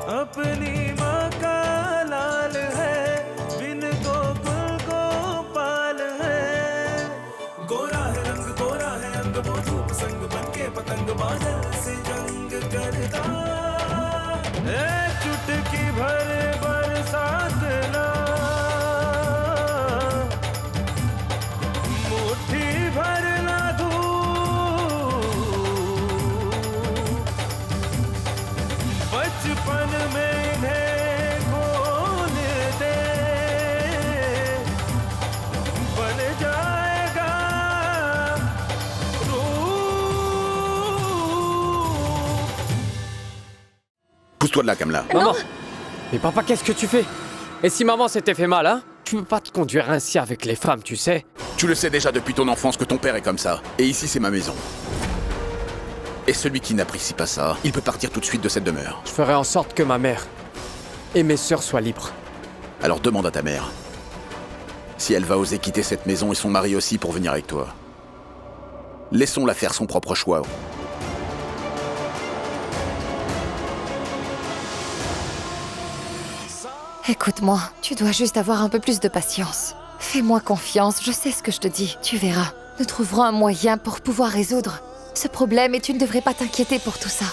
अपनी माँ का लाल है, बिन गोकुल गोपाल है। गोरा है रंग, गोरा है अंग, वो धूप संग बनके पतंग बादल से जंग करता। चुटकी भर बरसात ना, मुट्ठी भर ना धूप, बचपन में इन्हें खोल दे, बन जाएगा रूप। Pousse-toi de là, Kamla. Maman! Mais papa, qu'est-ce que tu fais? Et si maman s'était fait mal, hein? Tu peux pas te conduire ainsi avec les femmes, tu sais? Tu le sais déjà depuis ton enfance que ton père est comme ça. Et ici, c'est ma maison. Et celui qui n'apprécie pas ça, il peut partir tout de suite de cette demeure. Je ferai en sorte que ma mère et mes sœurs soient libres. Alors demande à ta mère si elle va oser quitter cette maison et son mari aussi pour venir avec toi. Laissons-la faire son propre choix. Écoute-moi, tu dois juste avoir un peu plus de patience. Fais-moi confiance, je sais ce que je te dis, tu verras. Nous trouverons un moyen pour pouvoir résoudre ce problème et tu ne devrais pas t'inquiéter pour tout ça.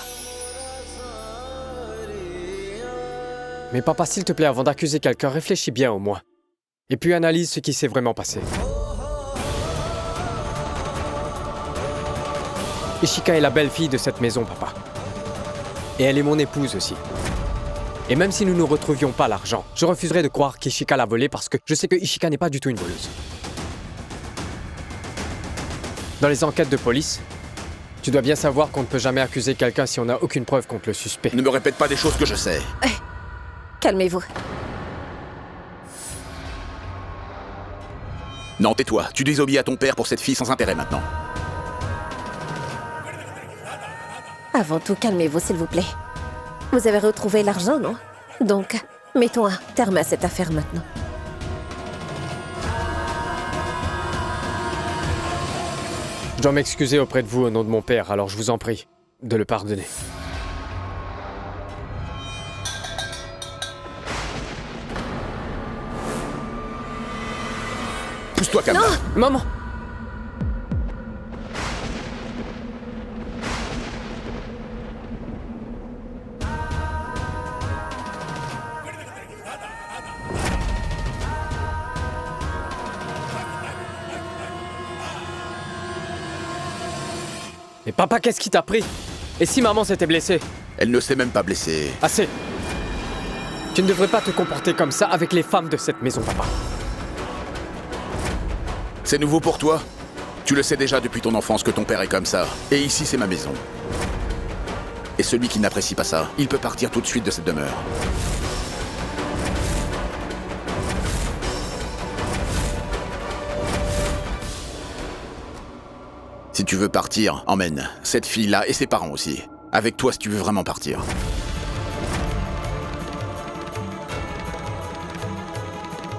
Mais papa, s'il te plaît, avant d'accuser quelqu'un, réfléchis bien au moins. Et puis analyse ce qui s'est vraiment passé. Ishika est la belle-fille de cette maison, papa. Et elle est mon épouse aussi. Et même si nous ne retrouvions pas l'argent, je refuserais de croire qu'Ishika l'a volé parce que je sais que Ishika n'est pas du tout une voleuse. Dans les enquêtes de police, tu dois bien savoir qu'on ne peut jamais accuser quelqu'un si on n'a aucune preuve contre le suspect. Ne me répète pas des choses que je sais. Calmez-vous. Non, tais-toi. Tu désobéis à ton père pour cette fille sans intérêt maintenant. Avant tout, calmez-vous, s'il vous plaît. Vous avez retrouvé l'argent, non? Donc, mettons un terme à cette affaire maintenant. Je dois m'excuser auprès de vous au nom de mon père, alors je vous en prie de le pardonner. Pousse-toi, Kamla. Maman! Mais papa, qu'est-ce qui t'a pris? Et si maman s'était blessée? Elle ne s'est même pas blessée. Assez! Tu ne devrais pas te comporter comme ça avec les femmes de cette maison, papa. C'est nouveau pour toi? Tu le sais déjà depuis ton enfance que ton père est comme ça. Et ici, c'est ma maison. Et celui qui n'apprécie pas ça, il peut partir tout de suite de cette demeure. Si tu veux partir, emmène cette fille-là et ses parents aussi. Avec toi si tu veux vraiment partir.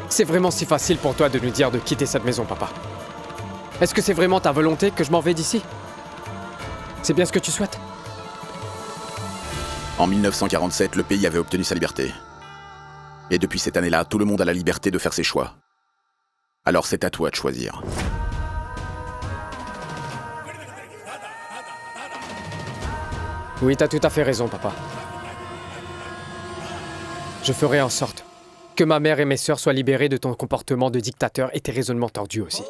C'est vraiment si facile pour toi de nous dire de quitter cette maison, papa. Est-ce que c'est vraiment ta volonté que je m'en vais d'ici? C'est bien ce que tu souhaites? En 1947, le pays avait obtenu sa liberté. Et depuis cette année-là, tout le monde a la liberté de faire ses choix. Alors c'est à toi de choisir. Oui, t'as tout à fait raison, papa. Je ferai en sorte que ma mère et mes sœurs soient libérées de ton comportement de dictateur et tes raisonnements tordus aussi.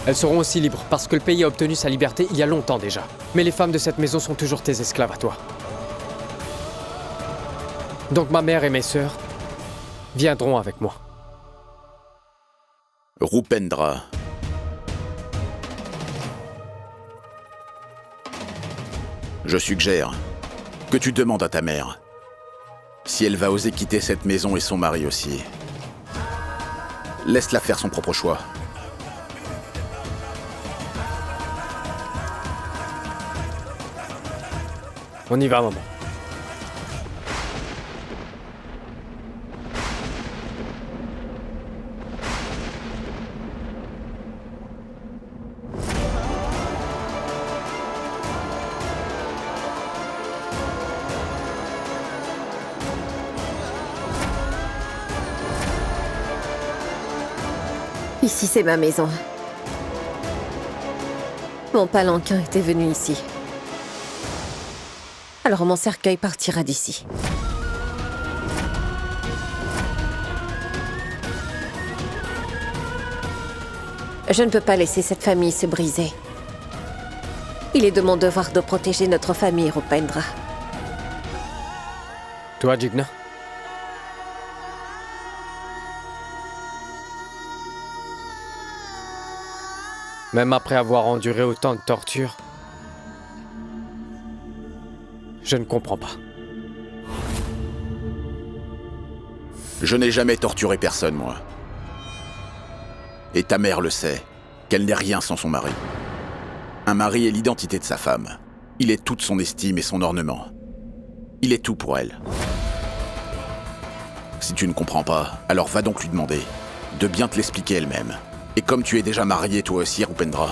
Elles seront aussi libres parce que le pays a obtenu sa liberté il y a longtemps déjà. Mais les femmes de cette maison sont toujours tes esclaves à toi. Donc ma mère et mes sœurs viendront avec moi. Rupendra. Je suggère que tu demandes à ta mère si elle va oser quitter cette maison et son mari aussi. Laisse-la faire son propre choix. On y va, maman. Ici, c'est ma maison. Mon palanquin était venu ici. Alors mon cercueil partira d'ici. Je ne peux pas laisser cette famille se briser. Il est de mon devoir de protéger notre famille, Rupendra. Toi, Jigna? Même après avoir enduré autant de tortures, je ne comprends pas. Je n'ai jamais torturé personne, moi. Et ta mère le sait, qu'elle n'est rien sans son mari. Un mari est l'identité de sa femme. Il est toute son estime et son ornement. Il est tout pour elle. Si tu ne comprends pas, alors va donc lui demander de bien te l'expliquer elle-même. Et comme tu es déjà marié toi aussi, Rupendra,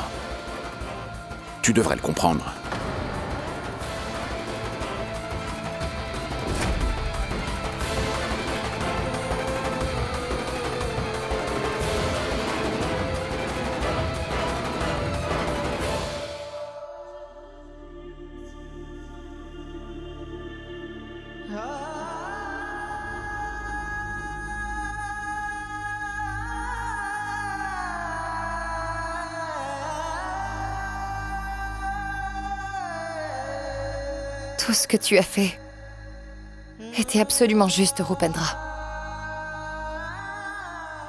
tu devrais le comprendre. Tout ce que tu as fait était absolument juste, Rupendra.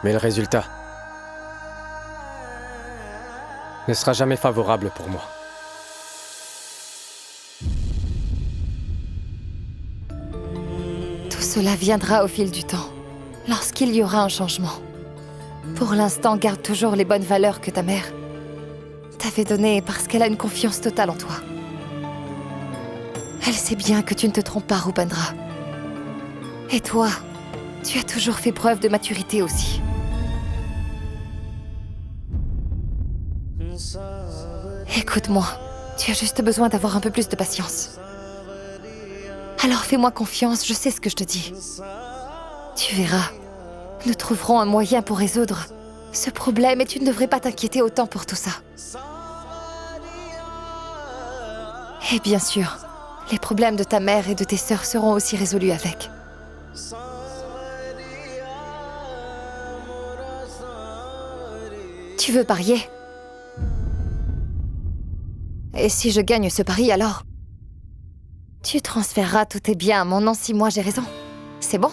Mais le résultat ne sera jamais favorable pour moi. Tout cela viendra au fil du temps, lorsqu'il y aura un changement. Pour l'instant, garde toujours les bonnes valeurs que ta mère t'avait données parce qu'elle a une confiance totale en toi. Elle sait bien que tu ne te trompes pas, Rupendra. Et toi, tu as toujours fait preuve de maturité aussi. Écoute-moi, tu as juste besoin d'avoir un peu plus de patience. Alors fais-moi confiance, je sais ce que je te dis. Tu verras, nous trouverons un moyen pour résoudre ce problème et tu ne devrais pas t'inquiéter autant pour tout ça. Et bien sûr, les problèmes de ta mère et de tes sœurs seront aussi résolus avec. Tu veux parier? Et si je gagne ce pari, alors? Tu transféreras tous tes biens à mon nom si moi j'ai raison. C'est bon?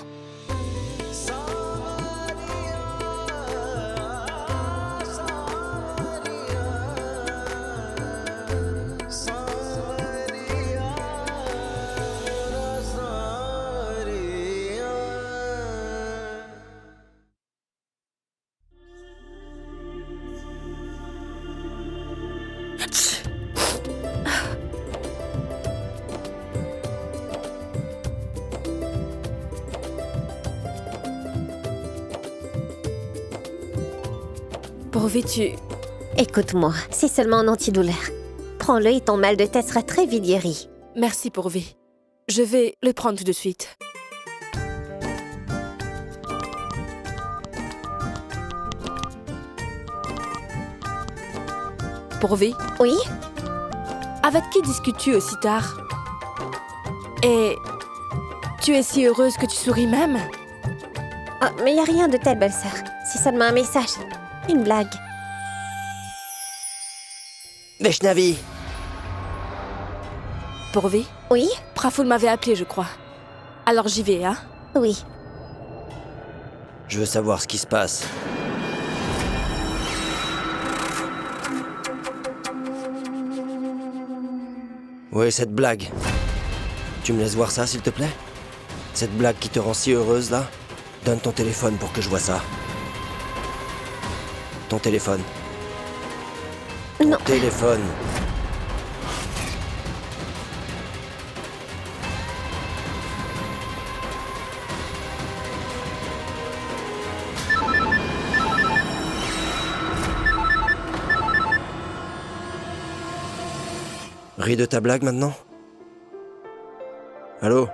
Pourvu tu... Écoute-moi, c'est seulement un antidouleur. Prends-le et ton mal de tête sera très vite guéri. Merci Pourvu. Je vais le prendre tout de suite. Pourvu, Oui? avec qui discutes-tu aussi tard? Et tu es si heureuse que tu souris même? Ah, mais y a rien de tel, belle-sœur. C'est seulement un message. Une blague. Vaishnavi, Pourvu, Oui? Praful m'avait appelé, je crois. Alors j'y vais, hein? Oui. je veux savoir ce qui se passe. Oui, cette blague. Tu me laisses voir ça, s'il te plaît? Cette blague qui te rend si heureuse, là? Donne ton téléphone pour que je vois ça. Ton téléphone. Ton Non. téléphone. Ris de ta blague maintenant? Allô?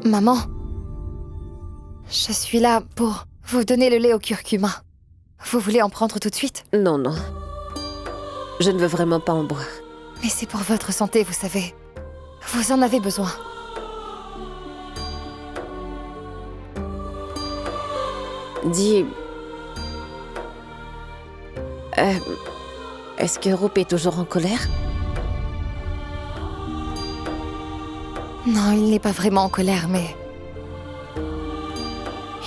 Maman, je suis là pour vous donner le lait au curcuma. Vous voulez en prendre tout de suite? Non, non. Je ne veux vraiment pas en boire. Mais c'est pour votre santé, vous savez. Vous en avez besoin. Dis... Est-ce que Roop est toujours en colère? Non, il n'est pas vraiment en colère, mais...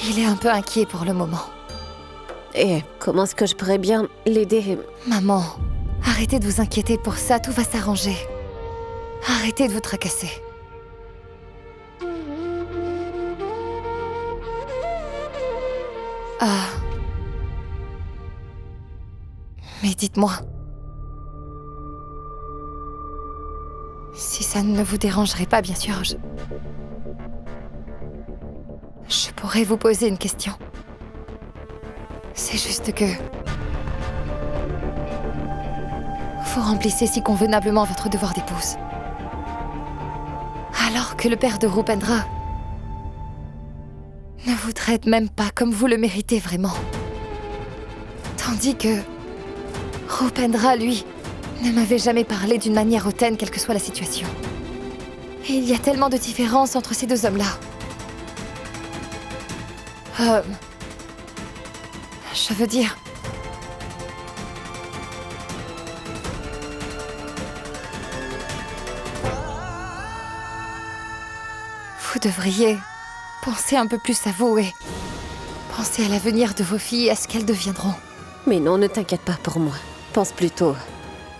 il est un peu inquiet pour le moment. Et comment est-ce que je pourrais bien l'aider? Maman, arrêtez de vous inquiéter pour ça, tout va s'arranger. Arrêtez de vous tracasser. Ah... Mais dites-moi... Si ça ne vous dérangerait pas, bien sûr, je pourrais vous poser une question. C'est juste que... vous remplissez si convenablement votre devoir d'épouse. Alors que le père de Rupendra ne vous traite même pas comme vous le méritez vraiment. Tandis que Rupendra, lui, ne m'avait jamais parlé d'une manière hautaine, quelle que soit la situation. Et il y a tellement de différences entre ces deux hommes-là. Je veux dire... Vous devriez penser un peu plus à vous et penser à l'avenir de vos filles et à ce qu'elles deviendront. Mais non, ne t'inquiète pas pour moi. Pense plutôt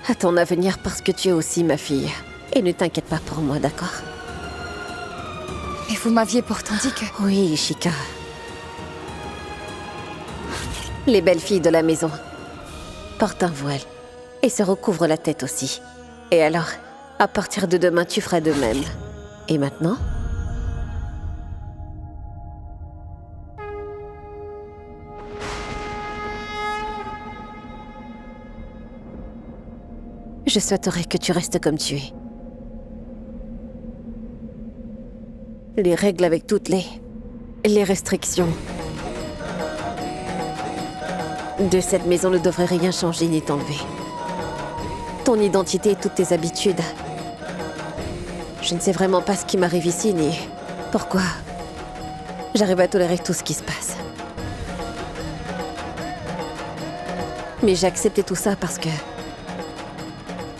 à ton avenir parce que tu es aussi ma fille. Et ne t'inquiète pas pour moi, d'accord? Mais vous m'aviez pourtant dit que... Oui, Ishika. Les belles filles de la maison portent un voile et se recouvrent la tête aussi. Et alors, à partir de demain, tu feras de même. Et maintenant? Je souhaiterais que tu restes comme tu es. Les règles avec toutes les restrictions de cette maison ne devraient rien changer ni t'enlever. Ton identité et toutes tes habitudes. Je ne sais vraiment pas ce qui m'arrive ici ni pourquoi j'arrive à tolérer tout ce qui se passe. Mais j'ai accepté tout ça parce que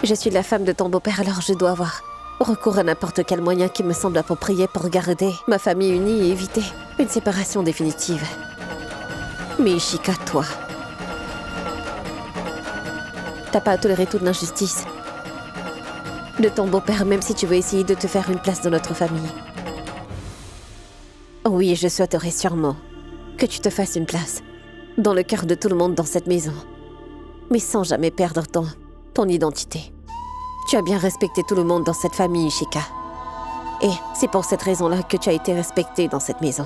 je suis la femme de ton beau-père, alors je dois avoir recours à n'importe quel moyen qui me semble approprié pour garder ma famille unie et éviter une séparation définitive. Mais Ishika, toi, t'as pas à tolérer toute l'injustice de ton beau-père, même si tu veux essayer de te faire une place dans notre famille. Oui, je souhaiterais sûrement que tu te fasses une place dans le cœur de tout le monde dans cette maison, mais sans jamais perdre ton identité. Tu as bien respecté tout le monde dans cette famille, Ishika. Et c'est pour cette raison-là que tu as été respectée dans cette maison.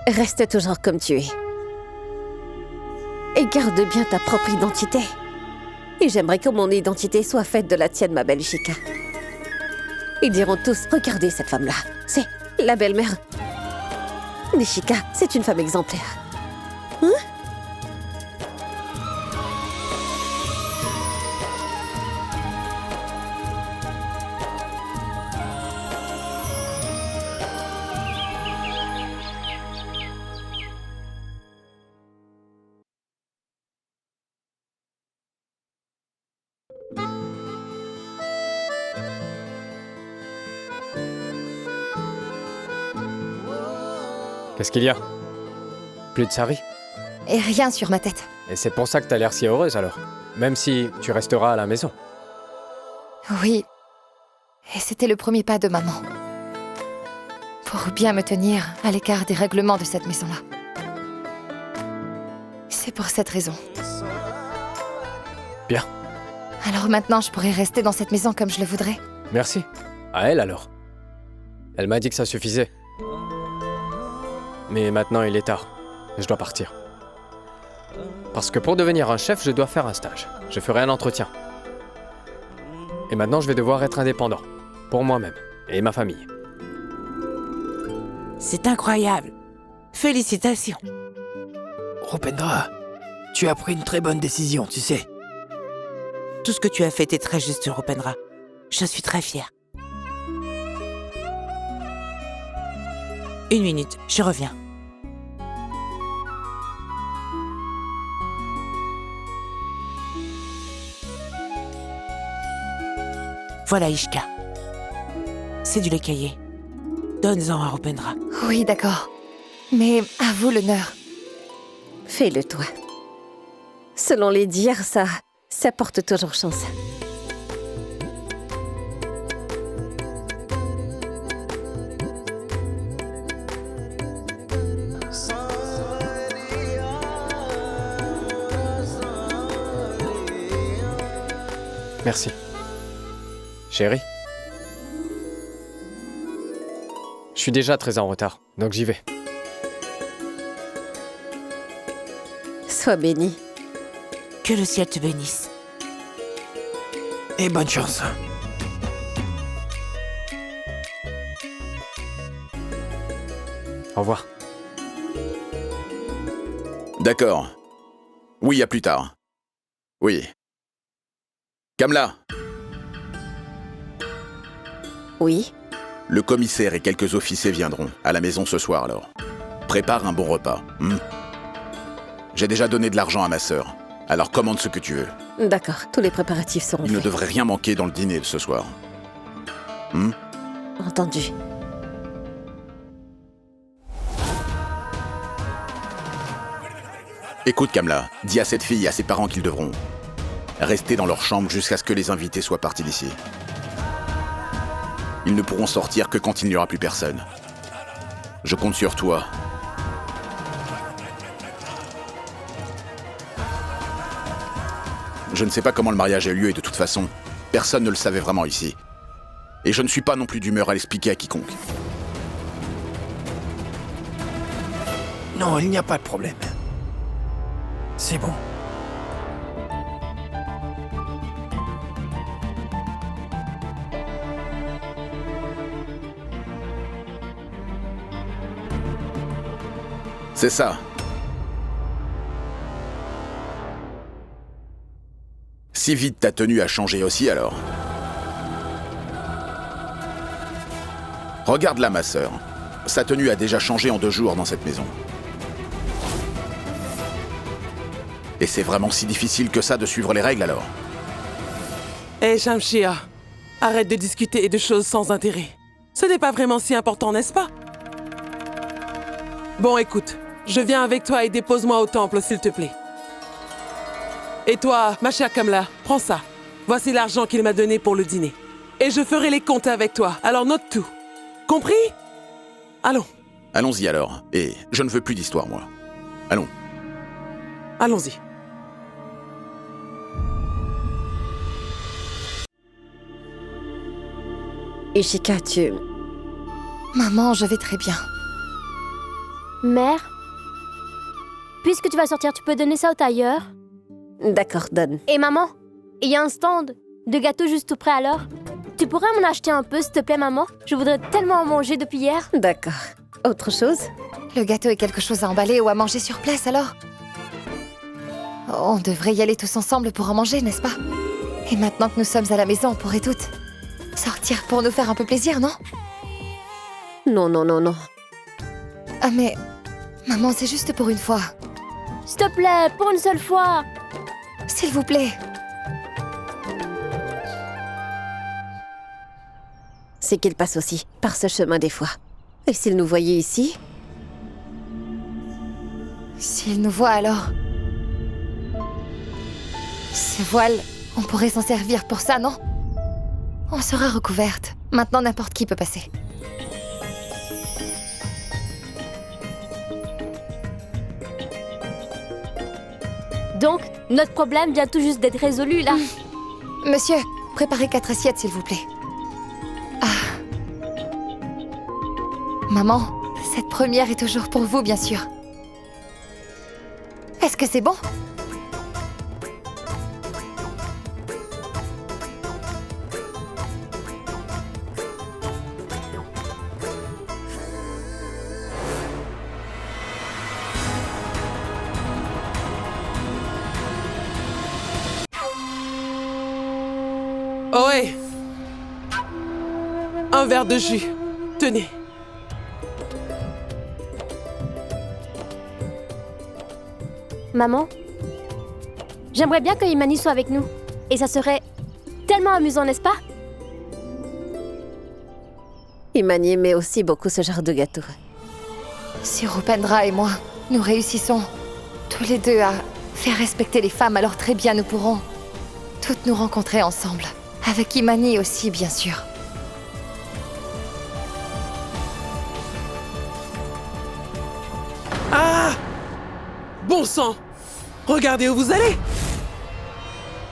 Reste toujours comme tu es. Et garde bien ta propre identité. Et j'aimerais que mon identité soit faite de la tienne, ma belle Ishika. Ils diront tous, regardez cette femme-là. C'est la belle-mère d'Ishika. C'est une femme exemplaire. Hein? Qu'est-ce qu'il y a? Plus de Sari? Et rien sur ma tête. Et c'est pour ça que t'as l'air si heureuse alors? Même si tu resteras à la maison. Oui. Et c'était le premier pas de maman. Pour bien me tenir à l'écart des règlements de cette maison-là. C'est pour cette raison. Bien. Alors maintenant, je pourrais rester dans cette maison comme je le voudrais. Merci. À elle alors. Elle m'a dit que ça suffisait. Mais maintenant il est tard. Et je dois partir. Parce que pour devenir un chef, je dois faire un stage. Je ferai un entretien. Et maintenant, je vais devoir être indépendant. Pour moi-même et ma famille. C'est incroyable. Félicitations. Rupendra, tu as pris une très bonne décision, tu sais. Tout ce que tu as fait est très juste, Rupendra. Je suis très fière. 1 minute, je reviens. Voilà Ishka. C'est du lait caillé. Donne-en à Rupendra. Oui, d'accord. Mais à vous l'honneur. Fais-le toi. Selon les dires, ça porte toujours chance. Merci. Chérie. Je suis déjà très en retard, donc j'y vais. Sois béni. Que le ciel te bénisse. Et bonne chance. Au revoir. D'accord. Oui, à plus tard. Oui. Kamla, Oui. le commissaire et quelques officiers viendront à la maison ce soir alors. Prépare un bon repas. J'ai déjà donné de l'argent à ma sœur, alors commande ce que tu veux. D'accord, tous les préparatifs seront Il ne faits. devrait rien manquer dans le dîner de ce soir. Entendu. Écoute Kamla, dis à cette fille et à ses parents qu'ils devront rester dans leur chambre jusqu'à ce que les invités soient partis d'ici. Ils ne pourront sortir que quand il n'y aura plus personne. Je compte sur toi. Je ne sais pas comment le mariage a eu lieu et de toute façon, personne ne le savait vraiment ici. Et je ne suis pas non plus d'humeur à l'expliquer à quiconque. Non, il n'y a pas de problème. C'est bon. C'est ça. Si vite ta tenue a changé aussi alors. Regarde là ma sœur. Sa tenue a déjà changé en 2 jours dans cette maison. Et c'est vraiment si difficile que ça de suivre les règles alors? Hé, Shamshia, arrête de discuter de choses sans intérêt. Ce n'est pas vraiment si important, n'est-ce pas? Bon, écoute, je viens avec toi et dépose-moi au temple, s'il te plaît. Et toi, ma chère Kamla, prends ça. Voici l'argent qu'il m'a donné pour le dîner. Et je ferai les comptes avec toi, alors note tout. Compris? Allons. Allons-y alors. Et je ne veux plus d'histoire, moi. Allons. Allons-y. Ishika, tu... Maman, je vais très bien. Mère, puisque tu vas sortir, tu peux donner ça au tailleur? D'accord, donne. Et maman, il y a un stand de gâteaux juste tout près alors. Tu pourrais m'en acheter un peu, s'il te plaît, maman? Je voudrais tellement en manger depuis hier. D'accord. Autre chose? Le gâteau est quelque chose à emballer ou à manger sur place alors? On devrait y aller tous ensemble pour en manger, n'est-ce pas? Et maintenant que nous sommes à la maison, on pourrait toutes sortir pour nous faire un peu plaisir, non? Non, non, non, non. Ah mais... Maman, c'est juste pour une fois. S'il te plaît, pour une seule fois. S'il vous plaît. C'est qu'il passe aussi par ce chemin des fois. Et s'il nous voyait ici? S'il nous voit alors... Ce voile, on pourrait s'en servir pour ça, non? On sera recouverte. Maintenant, n'importe qui peut passer. Donc, notre problème vient tout juste d'être résolu, là. Monsieur, préparez 4 assiettes, s'il vous plaît. Ah. Maman, cette première est toujours pour vous, bien sûr. Est-ce que c'est bon? Oh ouais. Un verre de jus. Tenez. Maman, j'aimerais bien que Imani soit avec nous. Et ça serait tellement amusant, n'est-ce pas? Imani aimait aussi beaucoup ce genre de gâteau. Si Rupendra et moi, nous réussissons tous les deux à faire respecter les femmes, alors très bien nous pourrons toutes nous rencontrer ensemble. Avec Imani aussi, bien sûr. Ah! Bon sang! Regardez où vous allez!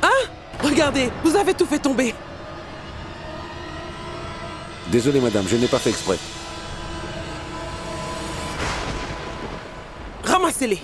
Hein? Regardez, vous avez tout fait tomber. Désolé madame, je n'ai pas fait exprès. Ramassez-les.